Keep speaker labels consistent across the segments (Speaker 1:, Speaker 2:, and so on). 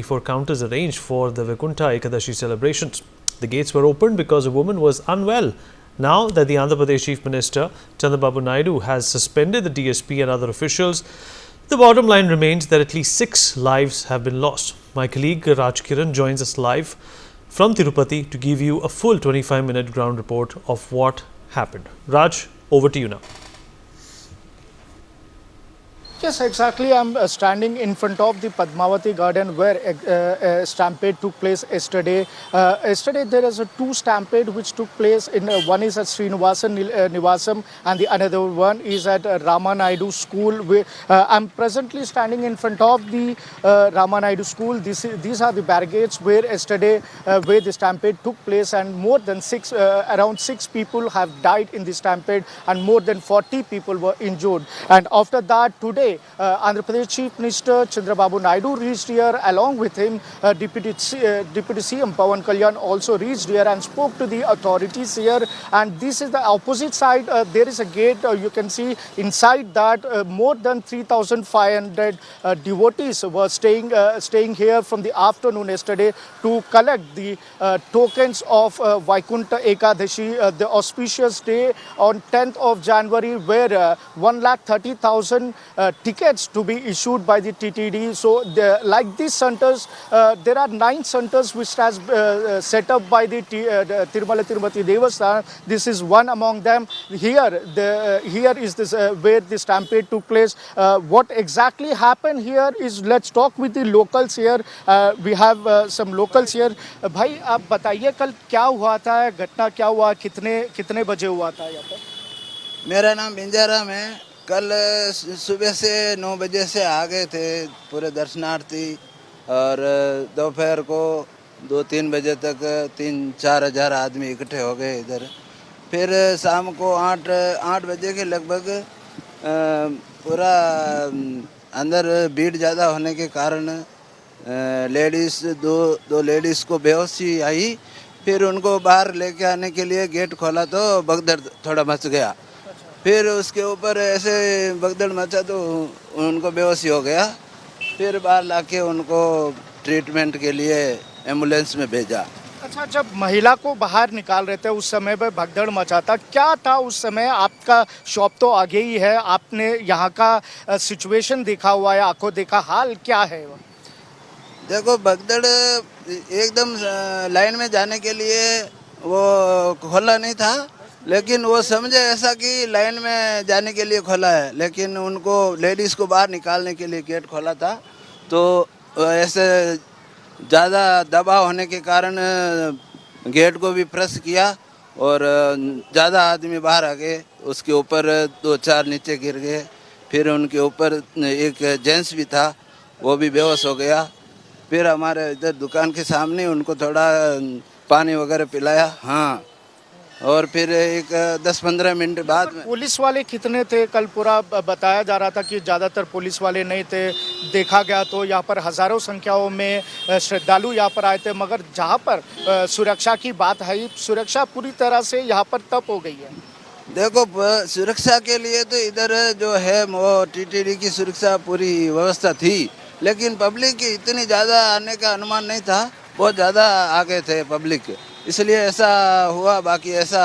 Speaker 1: For counters arranged for the Vaikuntha Ekadashi celebrations. The gates were opened because a woman was unwell. Now that the Andhra Pradesh Chief Minister Chandrababu Naidu has suspended the DSP and other officials, the bottom line remains that at least 6 lives have been lost. My colleague Raj Kiran joins us live from Tirupati to give you a full 25-minute ground report of what happened. Raj, over to you now.
Speaker 2: Yes, exactly. I'm standing in front of the Padmavati Garden where a stampede took place yesterday. Yesterday there is a 2 stampede which took place. One is at Srinivasan Nivasam and the another one is at Rama Naidu School. I'm presently standing in front of the Rama Naidu School. These are the barricades where yesterday where the stampede took place, and more than around 6 people have died in the stampede and more than 40 people were injured. And after that, today Andhra Pradesh Chief Minister Chandrababu Naidu reached here. Along with him, Deputy CM Pawan Kalyan also reached here and spoke to the authorities here. And this is the opposite side. There is a gate. You can see inside that more than 3,500 devotees were staying here from the afternoon yesterday to collect the tokens of Vaikuntha Ekadashi, the auspicious day on 10th of January, where 1,30,000 tickets to be issued by the TTD. So like these centers, there are 9 centers which has set up by the Tirumala Tirupati Devasthan. This is one among them. Here is this where the stampede took place. What exactly happened here is, let's talk with the locals here. We have some locals here. भाई आप बताइए कल क्या हुआ था, घटना क्या हुआ, कितने बजे हुआ था यहाँ पे?
Speaker 3: मेरा नाम बिंजाराम है। कल सुबह से 9 बजे से आ गए थे पूरे दर्शनार्थी, और दोपहर को 2-3 बजे तक 3-4 हज़ार आदमी इकट्ठे हो गए इधर। फिर शाम को 8 बजे के लगभग पूरा अंदर भीड़ ज़्यादा होने के कारण लेडीज़ दो लेडीज़ को बेहोशी आई। फिर उनको बाहर लेके आने के लिए गेट खोला तो भगदड़ थोड़ा मच गया। फिर उसके ऊपर ऐसे भगदड़ मचा तो उनको बेहोशी हो गया। फिर बाहर लाके उनको ट्रीटमेंट के लिए एम्बुलेंस में भेजा।
Speaker 2: अच्छा, जब महिला को बाहर निकाल रहे थे उस समय पे भगदड़ मचा था, क्या था उस समय? आपका शॉप तो आगे ही है, आपने यहाँ का सिचुएशन देखा हुआ है, आंखों देखा, हाल क्या है?
Speaker 3: देखो, भगदड़ एकदम लाइन में जाने के लिए वो खोला नहीं था, लेकिन वो समझे ऐसा कि लाइन में जाने के लिए खोला है, लेकिन उनको लेडीज़ को बाहर निकालने के लिए गेट खोला था। तो ऐसे ज़्यादा दबाव होने के कारण गेट को भी प्रेस किया और ज़्यादा आदमी बाहर आ गए। उसके ऊपर 2-4 नीचे गिर गए। फिर उनके ऊपर एक जेंट्स भी था, वो भी बेहोश हो गया। फिर हमारे इधर दुकान के सामने उनको थोड़ा पानी वगैरह पिलाया। हाँ, और फिर एक 10-15 मिनट बाद में।
Speaker 2: पुलिस वाले कितने थे? कल पूरा बताया जा रहा था कि ज़्यादातर पुलिस वाले नहीं थे। देखा गया तो यहाँ पर हज़ारों संख्याओं में श्रद्धालु यहाँ पर आए थे, मगर जहाँ पर सुरक्षा की बात है, सुरक्षा पूरी तरह से यहाँ पर तप हो गई है।
Speaker 3: देखो, सुरक्षा के लिए तो इधर जो है वो TTD की सुरक्षा पूरी व्यवस्था थी, लेकिन पब्लिक की इतनी ज़्यादा आने का अनुमान नहीं था। बहुत ज़्यादा आ गए थे पब्लिक, इसलिए ऐसा हुआ। बाकी ऐसा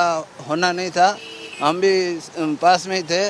Speaker 3: होना नहीं था, हम भी पास में ही थे।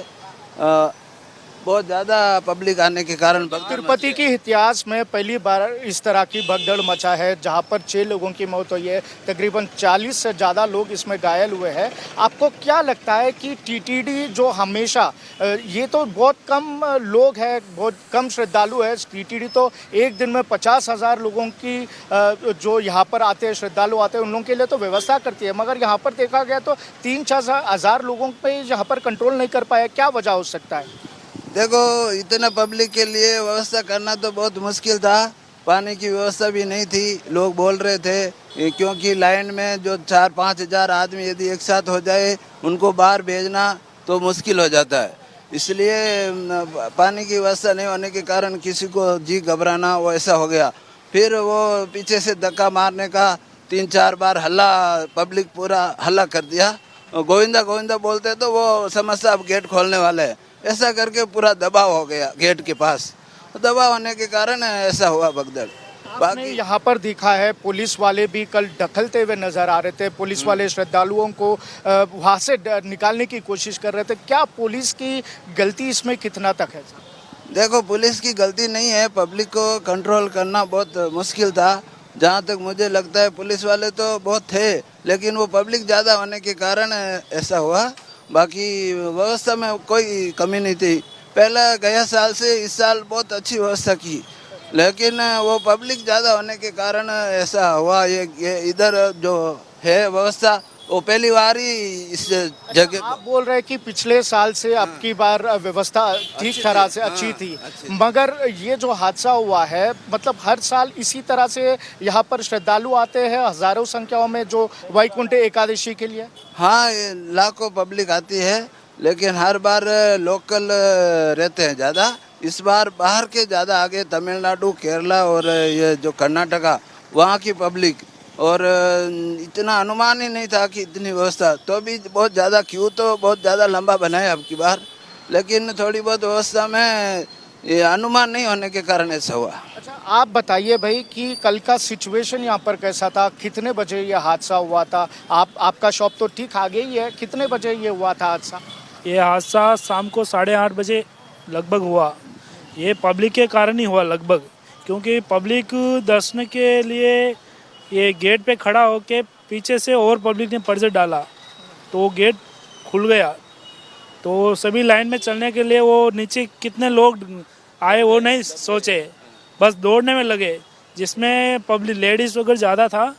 Speaker 3: बहुत ज़्यादा पब्लिक आने के कारण
Speaker 2: तिरुपति के इतिहास में पहली बार इस तरह की भगदड़ मचा है, जहां पर 6 लोगों की मौत हुई है, तकरीबन 40 से ज़्यादा लोग इसमें घायल हुए हैं। आपको क्या लगता है कि TTD जो हमेशा, ये तो बहुत कम लोग हैं, बहुत कम श्रद्धालु है, TTD तो एक दिन में 50,000 लोगों की जो यहाँ पर आते हैं, श्रद्धालु आते हैं, उन लोगों के लिए तो व्यवस्था करती है, मगर यहाँ पर देखा गया तो 3-4 हज़ार लोगों पर यहाँ पर कंट्रोल नहीं कर पाया। क्या वजह हो सकता है?
Speaker 3: देखो, इतना पब्लिक के लिए व्यवस्था करना तो बहुत मुश्किल था। पानी की व्यवस्था भी नहीं थी। लोग बोल रहे थे क्योंकि लाइन में जो 4-5 हज़ार आदमी यदि एक साथ हो जाए, उनको बाहर भेजना तो मुश्किल हो जाता है। इसलिए पानी की व्यवस्था नहीं होने के कारण किसी को जी घबराना वो ऐसा हो गया। फिर वो पीछे से धक्का मारने का 3-4 बार हल्ला, पब्लिक पूरा हल्ला कर दिया। गोविंदा गोविंदा बोलते तो वो समझता अब गेट खोलने वाले हैं। ऐसा करके पूरा दबाव हो गया गेट के पास। दबाव होने के कारण ऐसा हुआ भगदड़।
Speaker 2: आपने यहाँ पर देखा है पुलिस वाले भी कल ढकलते हुए नजर आ रहे थे, पुलिस वाले श्रद्धालुओं को वहाँ से निकालने की कोशिश कर रहे थे। क्या पुलिस की गलती इसमें कितना तक है?
Speaker 3: देखो, पुलिस की गलती नहीं है, पब्लिक को कंट्रोल करना बहुत मुश्किल था। जहाँ तक मुझे लगता है पुलिस वाले तो बहुत थे, लेकिन वो पब्लिक ज़्यादा होने के कारण ऐसा हुआ। बाकी व्यवस्था में कोई कमी नहीं थी। पहला गया साल से इस साल बहुत अच्छी व्यवस्था की, लेकिन वो पब्लिक ज़्यादा होने के कारण ऐसा हुआ। ये इधर जो है व्यवस्था वो पहली बार ही इस जगह।
Speaker 2: आप बोल रहे हैं कि पिछले साल से अब की बार व्यवस्था ठीक तरह से अच्छी थी, मगर ये जो हादसा हुआ है, मतलब हर साल इसी तरह से यहाँ पर श्रद्धालु आते हैं हजारों संख्याओं में जो वैकुंठ एकादशी के लिए?
Speaker 3: हाँ, लाखों पब्लिक आती है, लेकिन हर बार लोकल रहते हैं ज़्यादा। इस बार बाहर के ज़्यादा आगे, तमिलनाडु, केरला और ये जो कर्नाटका, वहाँ की पब्लिक। और इतना अनुमान ही नहीं था कि इतनी व्यवस्था, तो भी बहुत ज़्यादा क्यू तो बहुत ज़्यादा लंबा बनाया अब की बार, लेकिन थोड़ी बहुत व्यवस्था में ये अनुमान नहीं होने के कारण ऐसा हुआ।
Speaker 2: अच्छा, आप बताइए भाई कि कल का सिचुएशन यहाँ पर कैसा था? कितने बजे ये हादसा हुआ था? आपका शॉप तो ठीक आगे ही है, कितने बजे ये हुआ था हादसा?
Speaker 4: ये हादसा शाम को 8:30 बजे लगभग हुआ। ये पब्लिक के कारण ही हुआ लगभग, क्योंकि पब्लिक दर्शन के लिए ये गेट पे खड़ा होके पीछे से और पब्लिक ने पर्चे डाला, तो वो गेट खुल गया। तो सभी लाइन में चलने के लिए वो नीचे कितने लोग आए वो नहीं सोचे, बस दौड़ने में लगे, जिसमें पब्लिक लेडीज़ वगैरह ज़्यादा था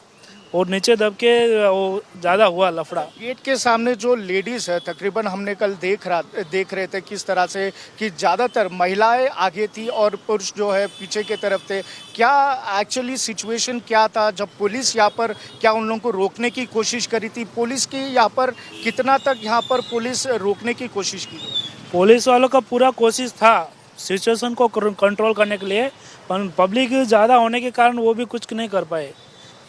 Speaker 4: और नीचे दब के वो ज़्यादा हुआ लफड़ा।
Speaker 2: गेट के सामने जो लेडीज़ है, तकरीबन हमने कल देख रहे थे किस तरह से कि ज़्यादातर महिलाएं आगे थी और पुरुष जो है पीछे की तरफ थे। क्या एक्चुअली सिचुएशन क्या था जब पुलिस यहाँ पर, क्या उन लोगों को रोकने की कोशिश करी थी? पुलिस की यहाँ पर कितना तक यहाँ पर पुलिस रोकने की कोशिश की?
Speaker 4: पुलिस वालों का पूरा कोशिश था सिचुएशन को कंट्रोल करने के लिए, पर पब्लिक ज़्यादा होने के कारण वो भी कुछ नहीं कर पाए।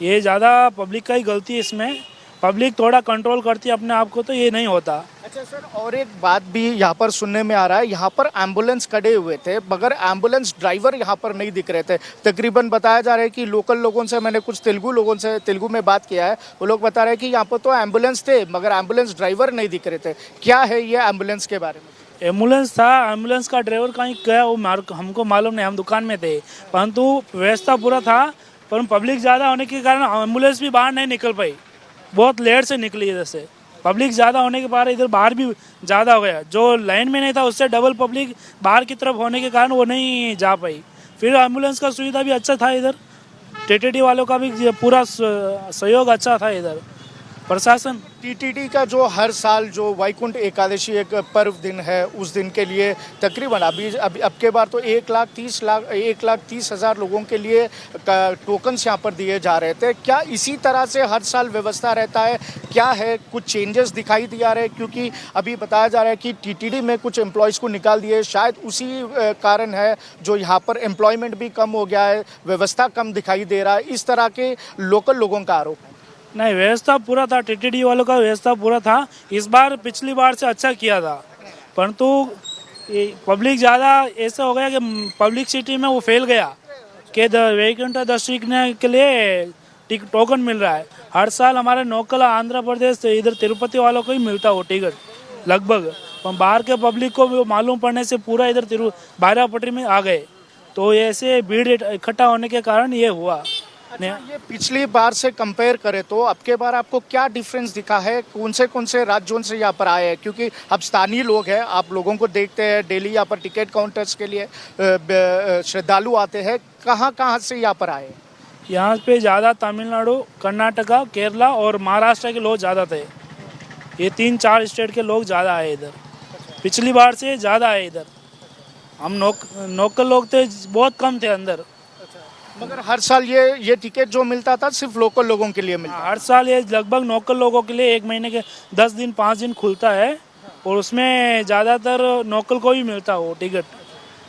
Speaker 4: ये ज़्यादा पब्लिक का ही गलती है इसमें। पब्लिक थोड़ा कंट्रोल करती है अपने आप को तो ये नहीं होता।
Speaker 2: अच्छा सर, और एक बात भी यहाँ पर सुनने में आ रहा है, यहाँ पर एम्बुलेंस खड़े हुए थे मगर एम्बुलेंस ड्राइवर यहाँ पर नहीं दिख रहे थे। तकरीबन बताया जा रहा है कि लोकल लोगों से, मैंने कुछ तेलुगु लोगों से तेलुगु में बात किया है, वो लोग बता रहे हैं कि यहाँ पर तो एम्बुलेंस थे मगर एम्बुलेंस ड्राइवर नहीं दिख रहे थे। क्या है ये एम्बुलेंस के बारे में?
Speaker 4: एम्बुलेंस था, एम्बुलेंस का ड्राइवर कहीं गया वो हमको मालूम नहीं, हम दुकान में थे, परंतु व्यवस्था पूरा था। पर पब्लिक ज़्यादा होने के कारण एम्बुलेंस भी बाहर नहीं निकल पाई, बहुत लेट से निकली इधर से। पब्लिक ज़्यादा होने के बाद इधर बाहर भी ज़्यादा हो गया, जो लाइन में नहीं था उससे डबल पब्लिक बाहर की तरफ होने के कारण वो नहीं जा पाई। फिर एम्बुलेंस का सुविधा भी अच्छा था, इधर टीटीडी वालों का भी पूरा सहयोग अच्छा था। इधर प्रशासन
Speaker 2: टीटीडी का जो हर साल जो वैकुंठ एकादशी एक पर्व दिन है, उस दिन के लिए तकरीबन अब के बार तो 1,30,000 लोगों के लिए टोकन्स यहाँ पर दिए जा रहे थे। क्या इसी तरह से हर साल व्यवस्था रहता है? क्या है, कुछ चेंजेस दिखाई दिया रहे? क्योंकि अभी बताया जा रहा है कि टीटीडी में कुछ एम्प्लॉयज़ को निकाल दिए, शायद उसी कारण है जो यहाँ पर एम्प्लॉयमेंट भी कम हो गया है, व्यवस्था कम दिखाई दे रहा है, इस तरह के लोकल लोगों का आरोप है।
Speaker 4: नहीं, व्यवस्था पूरा था, टीटीडी वालों का व्यवस्था पूरा था। इस बार पिछली बार से अच्छा किया था, परंतु पब्लिक ज़्यादा ऐसा हो गया कि पब्लिक सिटी में वो फैल गया कि वैकुंठ दर्शन के लिए टोकन मिल रहा है। हर साल हमारे लोकल आंध्र प्रदेश इधर तिरुपति वालों को ही मिलता वो टिकट लगभग, पर बाहर के पब्लिक को मालूम पड़ने से पूरा इधर बारापट्टी में आ गए, तो ऐसे भीड़ इकट्ठा होने के कारण ये हुआ।
Speaker 2: अच्छा, ये पिछली बार से कंपेयर करें तो अब के बार आपको क्या डिफरेंस दिखा है? कौन से राज्यों से यहाँ पर आए हैं? क्योंकि अब स्थानीय लोग हैं, आप लोगों को देखते हैं डेली यहाँ पर टिकट काउंटर्स के लिए श्रद्धालु आते हैं। कहाँ से यहाँ पर आए?
Speaker 4: यहाँ पे ज़्यादा तमिलनाडु, कर्नाटका, केरला और महाराष्ट्र के लोग ज़्यादा थे। ये 3-4 स्टेट के लोग ज़्यादा आए इधर, पिछली बार से ज़्यादा आए इधर। हम लोकल लोग थे बहुत कम थे अंदर।
Speaker 2: मगर हर साल ये टिकट जो मिलता था सिर्फ लोकल लोगों के लिए मिलता?
Speaker 4: हर साल ये लगभग लोकल लोगों के लिए 1 महीने के 10 दिन 5 दिन खुलता है और उसमें ज़्यादातर लोकल को ही मिलता वो टिकट।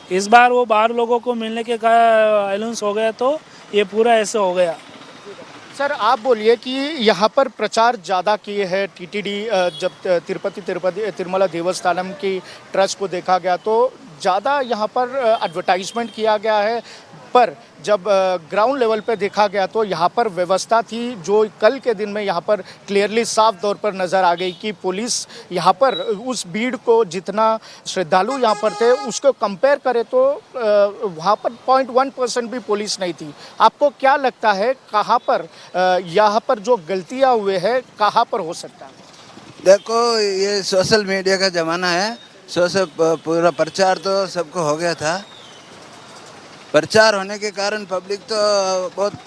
Speaker 4: इस बार वो बाहर लोगों को मिलने के अलाउंस हो गया, तो ये पूरा ऐसे हो गया।
Speaker 2: सर, आप बोलिए कि यहाँ पर प्रचार ज़्यादा किए हैं टीटीडी, जब तिरुमला देवस्थानम की ट्रस्ट को देखा गया तो ज़्यादा यहाँ पर एडवर्टाइजमेंट किया गया है, पर जब ग्राउंड लेवल पे देखा गया तो यहाँ पर व्यवस्था थी जो कल के दिन में यहाँ पर क्लियरली साफ तौर पर नज़र आ गई कि पुलिस यहाँ पर उस भीड़ को जितना श्रद्धालु यहाँ पर थे उसको कंपेयर करें तो वहाँ पर 0.1% भी पुलिस नहीं थी। आपको क्या लगता है कहाँ पर यहाँ पर जो गलतियाँ हुए हैं कहाँ पर हो सकता है?
Speaker 3: देखो, ये सोशल मीडिया का ज़माना है। पूरा प्रचार तो सबको हो गया था। प्रचार होने के कारण पब्लिक तो बहुत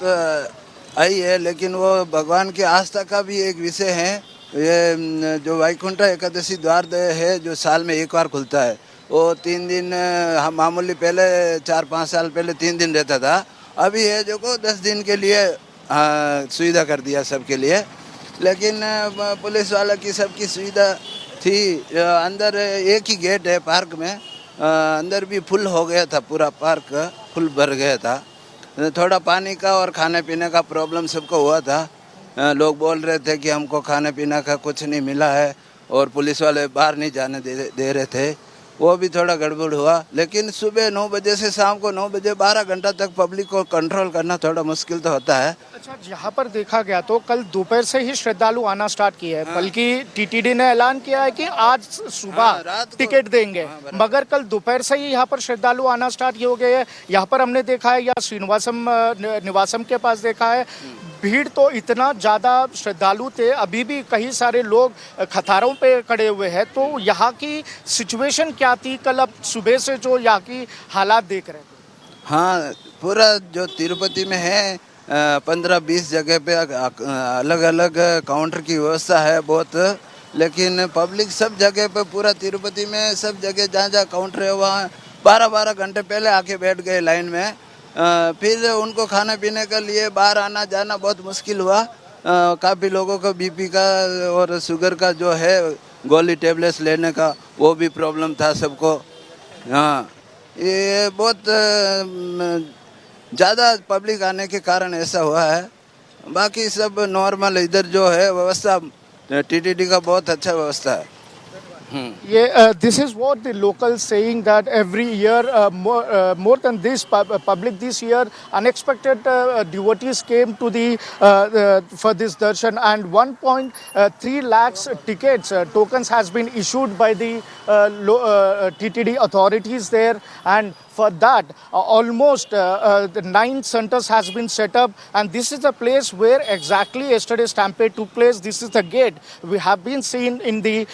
Speaker 3: आई है, लेकिन वो भगवान की आस्था का भी एक विषय है। ये जो वैकुंठ एकादशी द्वार है जो साल में एक बार खुलता है, वो 3 दिन हम मामूली पहले 4-5 साल पहले 3 दिन रहता था। अभी है जो को 10 दिन के लिए सुविधा कर दिया सबके लिए। लेकिन पुलिस वाला की सबकी सुविधा थी। अंदर एक ही गेट है पार्क में, अंदर भी फुल हो गया था, पूरा पार्क फुल भर गया था। थोड़ा पानी का और खाने पीने का प्रॉब्लम सबको हुआ था। लोग बोल रहे थे कि हमको खाने पीने का कुछ नहीं मिला है और पुलिस वाले बाहर नहीं जाने दे रहे थे, वो भी थोड़ा गड़बड़ हुआ। लेकिन सुबह 9 बजे से शाम को 9 बजे 12 घंटा तक पब्लिक को कंट्रोल करना थोड़ा मुश्किल तो होता है।
Speaker 2: अच्छा, यहाँ पर देखा गया तो कल दोपहर से ही श्रद्धालु आना स्टार्ट किए हैं, बल्कि टीटीडी ने ऐलान किया है कि आज सुबह टिकट देंगे, मगर कल दोपहर से ही यहाँ पर श्रद्धालु आना स्टार्ट हो गए हैं। यहाँ पर हमने देखा है, या श्रीनिवासम निवासम के पास देखा है, भीड़ तो इतना ज़्यादा श्रद्धालु थे, अभी भी कई सारे लोग कतारों पे खड़े हुए हैं। तो यहाँ की सिचुएशन क्या थी कल, अब सुबह से जो यहाँ की हालात देख रहे थे?
Speaker 3: हाँ, पूरा जो तिरुपति में है 15-20 जगह पे अलग अलग काउंटर की व्यवस्था है बहुत। लेकिन पब्लिक सब जगह पे, पूरा तिरुपति में सब जगह जहाँ जहाँ काउंटर है वहाँ 12-12 घंटे पहले आके बैठ गए लाइन में। फिर उनको खाने पीने के लिए बाहर आना जाना बहुत मुश्किल हुआ। काफ़ी लोगों को बीपी का और शुगर का जो है गोली टेबलेट्स लेने का वो भी प्रॉब्लम था सबको। हाँ, ये बहुत ज़्यादा पब्लिक आने के कारण ऐसा हुआ है। बाकी सब नॉर्मल, इधर जो है व्यवस्था टीटीडी का बहुत अच्छा व्यवस्था है।
Speaker 2: Yeah, this is what the locals saying that every year more than this public this year unexpected devotees came to the for this darshan, and 1.3 lakhs tickets tokens has been issued by the TTD authorities there, and for that almost the 9 centers has been set up, and this is the place where exactly yesterday stampede took place. This is the gate we have been seen in the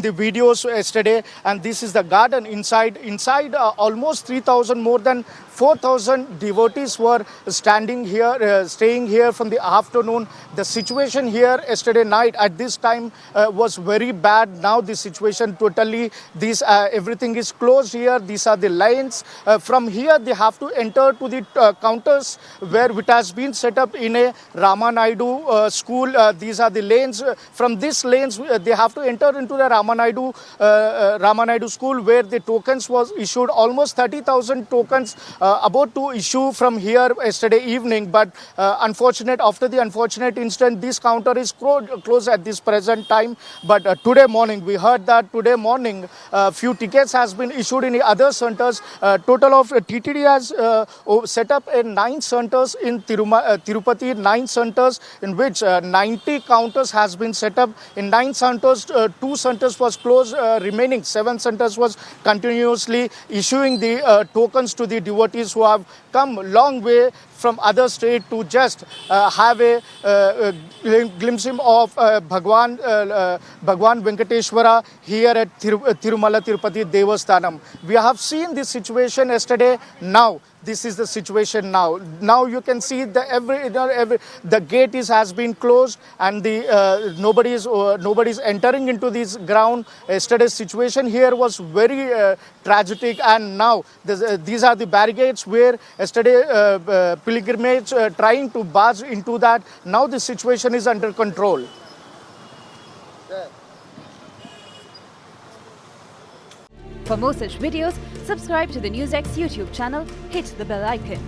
Speaker 2: videos yesterday, and this is the garden inside almost 3,000, more than 4,000 devotees were standing here, staying here from the afternoon. The situation here yesterday night at this time was very bad. Now the situation totally, everything is closed here. These are the lines. From here they have to enter to the counters where it has been set up in a Rama Naidu school. These are the lanes. From these lanes they have to enter into the Rama Naidu school, where the tokens was issued. Almost 30,000 tokens about to issue from here yesterday evening, but after the unfortunate incident, this counter is closed at this present time. But today morning, we heard that today morning few tickets has been issued in the other centers. Total of TTD has set up 9 centers in Tirupati, 9 centers in which 90 counters has been set up. In 9 centers, 2 centers was closed, remaining 7 centers was continuously issuing the tokens to the devotees who have come a long way from other state to just have a glimpse of Bhagwan Venkateshwara here at Tirumala Tirupati Devasthanam. We have seen this situation yesterday. Now this is the situation now. Now you can see the gate has been closed, and the nobody is entering into this ground. Yesterday's situation here was very tragic, and now these are the barricades where yesterday pilgrimage trying to barge into that. Now the situation is under control.
Speaker 5: For more such videos, subscribe to the NewsX YouTube channel, hit the bell icon.